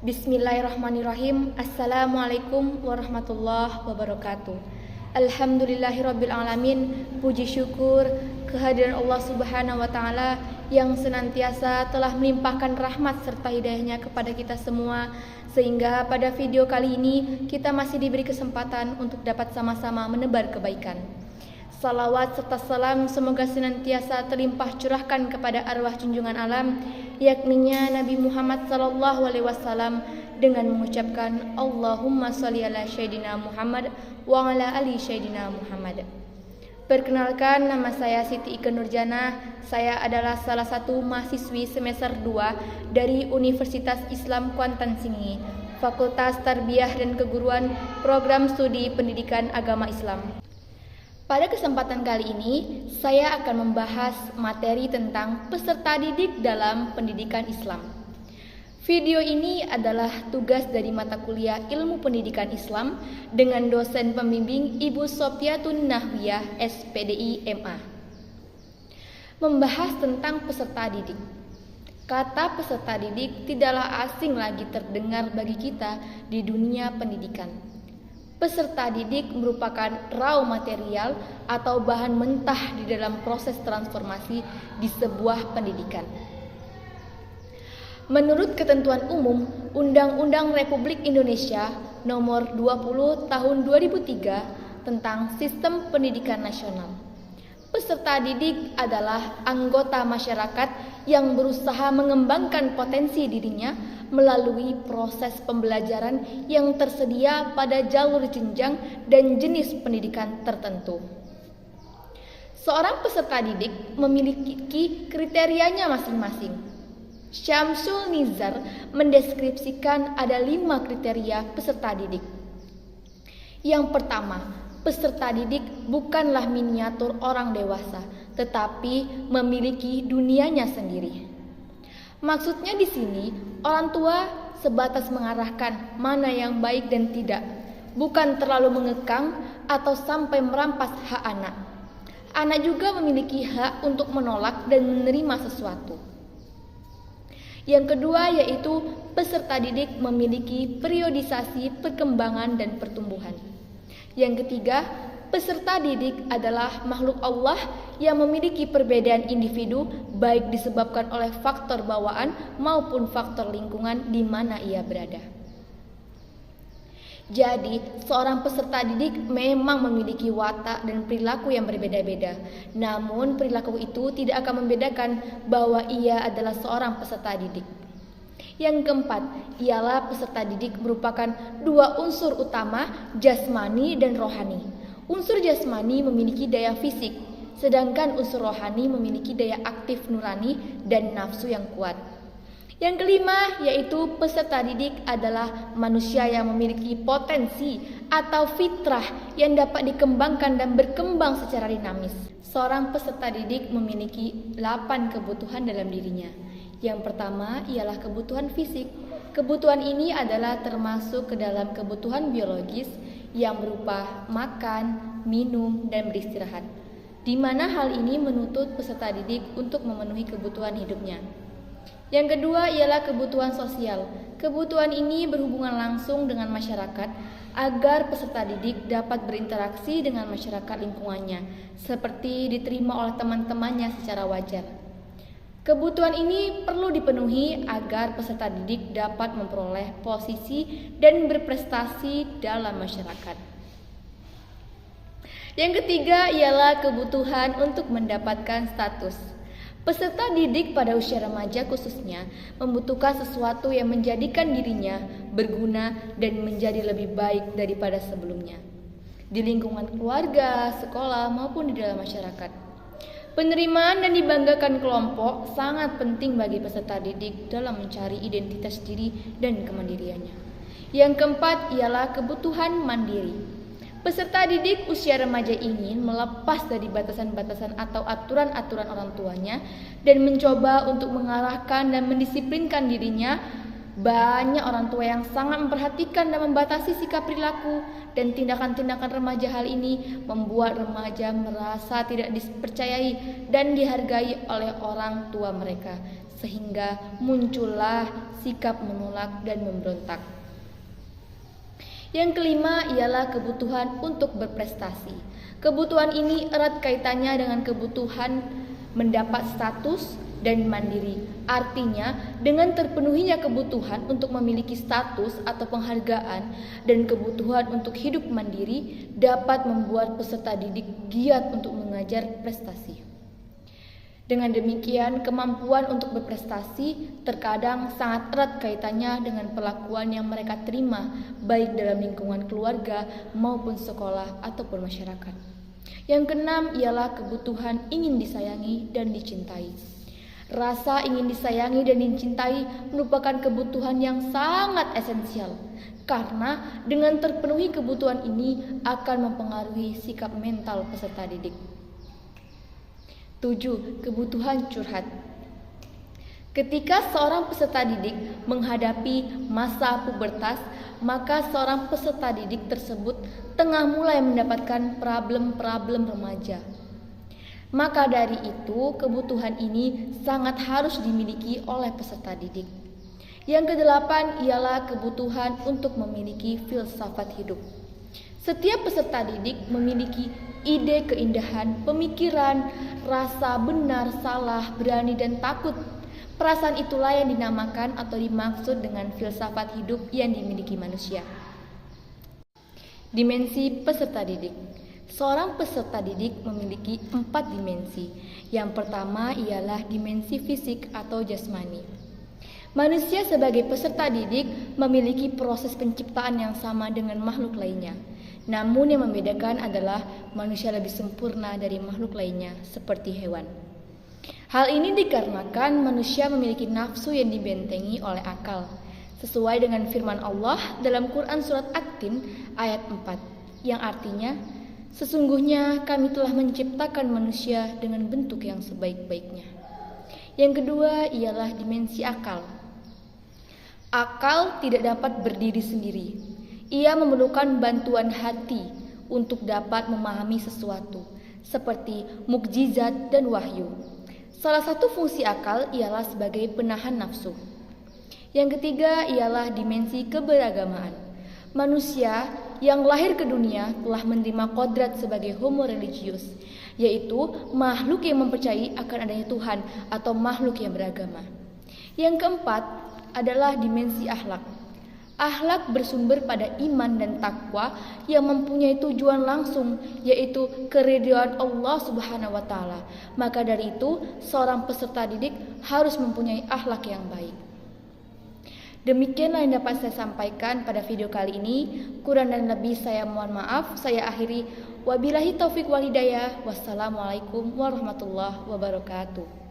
Bismillahirrahmanirrahim. Assalamualaikum warahmatullahi wabarakatuh. Alhamdulillahirabbil alamin. Puji syukur kehadiran Allah Subhanahu wa taala yang senantiasa telah melimpahkan rahmat serta hidayahnya kepada kita semua, sehingga pada video kali ini kita masih diberi kesempatan untuk dapat sama-sama menebar kebaikan. Salawat serta salam semoga senantiasa terlimpah curahkan kepada arwah junjungan alam, yakninya Nabi Muhammad SAW, dengan mengucapkan Allahumma sholli ala Sayyidina Muhammad wa ala ali Sayyidina Muhammad. Perkenalkan, nama saya Siti Ike Nurjana. Saya adalah salah satu mahasiswi semester 2 dari Universitas Islam Kuantan Singi, Fakultas Tarbiyah dan Keguruan, Program Studi Pendidikan Agama Islam. Pada kesempatan kali ini, saya akan membahas materi tentang peserta didik dalam pendidikan Islam. Video ini adalah tugas dari mata kuliah Ilmu Pendidikan Islam dengan dosen pembimbing Ibu Sofiatun Nahwiyah, SPDI MA. Membahas tentang peserta didik. Kata peserta didik tidaklah asing lagi terdengar bagi kita di dunia pendidikan. Peserta didik merupakan raw material atau bahan mentah di dalam proses transformasi di sebuah pendidikan. Menurut ketentuan umum Undang-Undang Republik Indonesia Nomor 20 Tahun 2003 tentang Sistem Pendidikan Nasional, peserta didik adalah anggota masyarakat yang berusaha mengembangkan potensi dirinya melalui proses pembelajaran yang tersedia pada jalur jenjang dan jenis pendidikan tertentu. Seorang peserta didik memiliki kriterianya masing-masing. Syamsul Nizar mendeskripsikan ada 5 kriteria peserta didik. Yang pertama, peserta didik bukanlah miniatur orang dewasa, tetapi memiliki dunianya sendiri. Maksudnya di sini, orang tua sebatas mengarahkan mana yang baik dan tidak, bukan terlalu mengekang atau sampai merampas hak anak. Anak juga memiliki hak untuk menolak dan menerima sesuatu. Yang kedua yaitu peserta didik memiliki periodisasi perkembangan dan pertumbuhan. Yang ketiga, peserta didik adalah makhluk Allah yang memiliki perbedaan individu, baik disebabkan oleh faktor bawaan maupun faktor lingkungan di mana ia berada. Jadi, seorang peserta didik memang memiliki watak dan perilaku yang berbeda-beda. Namun, perilaku itu tidak akan membedakan bahwa ia adalah seorang peserta didik. Yang keempat, ialah peserta didik merupakan 2 unsur utama, jasmani dan rohani. Unsur jasmani memiliki daya fisik, sedangkan unsur rohani memiliki daya aktif nurani dan nafsu yang kuat. Yang kelima yaitu peserta didik adalah manusia yang memiliki potensi atau fitrah yang dapat dikembangkan dan berkembang secara dinamis. Seorang peserta didik memiliki 8 kebutuhan dalam dirinya. Yang pertama ialah kebutuhan fisik. Kebutuhan ini adalah termasuk ke dalam kebutuhan biologis yang berupa makan, minum, dan beristirahat, di mana hal ini menuntut peserta didik untuk memenuhi kebutuhan hidupnya. Yang kedua ialah kebutuhan sosial. Kebutuhan ini berhubungan langsung dengan masyarakat agar peserta didik dapat berinteraksi dengan masyarakat lingkungannya, seperti diterima oleh teman-temannya secara wajar. Kebutuhan ini perlu dipenuhi agar peserta didik dapat memperoleh posisi dan berprestasi dalam masyarakat. Yang ketiga ialah kebutuhan untuk mendapatkan status. Peserta didik pada usia remaja khususnya membutuhkan sesuatu yang menjadikan dirinya berguna dan menjadi lebih baik daripada sebelumnya, di lingkungan keluarga, sekolah, maupun di dalam masyarakat. Penerimaan dan dibanggakan kelompok sangat penting bagi peserta didik dalam mencari identitas diri dan kemandiriannya. Yang keempat ialah kebutuhan mandiri. Peserta didik usia remaja ingin melepas dari batasan-batasan atau aturan-aturan orang tuanya dan mencoba untuk mengarahkan dan mendisiplinkan dirinya. Banyak orang tua yang sangat memperhatikan dan membatasi sikap perilaku dan tindakan-tindakan remaja. Hal ini membuat remaja merasa tidak dipercayai dan dihargai oleh orang tua mereka, sehingga muncullah sikap menolak dan memberontak. Yang kelima ialah kebutuhan untuk berprestasi. Kebutuhan ini erat kaitannya dengan kebutuhan mendapat status dan mandiri. Artinya, dengan terpenuhinya kebutuhan untuk memiliki status atau penghargaan dan kebutuhan untuk hidup mandiri dapat membuat peserta didik giat untuk mengajar prestasi. Dengan demikian, kemampuan untuk berprestasi terkadang sangat erat kaitannya dengan perlakuan yang mereka terima, baik dalam lingkungan keluarga maupun sekolah ataupun masyarakat. Yang keenam ialah kebutuhan ingin disayangi dan dicintai. Rasa ingin disayangi dan dicintai merupakan kebutuhan yang sangat esensial, karena dengan terpenuhi kebutuhan ini akan mempengaruhi sikap mental peserta didik. 7. Kebutuhan curhat. Ketika seorang peserta didik menghadapi masa pubertas, maka seorang peserta didik tersebut tengah mulai mendapatkan problem-problem remaja. Maka dari itu, kebutuhan ini sangat harus dimiliki oleh peserta didik. Yang kedelapan ialah kebutuhan untuk memiliki filsafat hidup. Setiap peserta didik memiliki ide keindahan, pemikiran, rasa benar, salah, berani, dan takut. Perasaan itulah yang dinamakan atau dimaksud dengan filsafat hidup yang dimiliki manusia. Dimensi peserta didik. Seorang peserta didik memiliki 4 dimensi. Yang pertama ialah dimensi fisik atau jasmani. Manusia sebagai peserta didik memiliki proses penciptaan yang sama dengan makhluk lainnya. Namun yang membedakan adalah manusia lebih sempurna dari makhluk lainnya seperti hewan. Hal ini dikarenakan manusia memiliki nafsu yang dibentengi oleh akal, sesuai dengan firman Allah dalam Quran Surat At-Tin ayat 4, yang artinya, sesungguhnya kami telah menciptakan manusia dengan bentuk yang sebaik-baiknya. Yang kedua ialah dimensi akal. Akal tidak dapat berdiri sendiri. Ia memerlukan bantuan hati untuk dapat memahami sesuatu, seperti mukjizat dan wahyu. Salah satu fungsi akal ialah sebagai penahan nafsu. Yang ketiga ialah dimensi keberagamaan. Manusia yang lahir ke dunia telah menerima kodrat sebagai homo religius, yaitu makhluk yang mempercayai akan adanya Tuhan atau makhluk yang beragama. Yang keempat adalah dimensi akhlak. Akhlak bersumber pada iman dan takwa yang mempunyai tujuan langsung, yaitu keridhaan Allah Subhanahu wa taala. Maka dari itu, seorang peserta didik harus mempunyai akhlak yang baik. Demikianlah yang dapat saya sampaikan pada video kali ini. Kurang dan lebih saya mohon maaf. Saya akhiri, wabillahi taufik wal hidayah. Wassalamualaikum warahmatullahi wabarakatuh.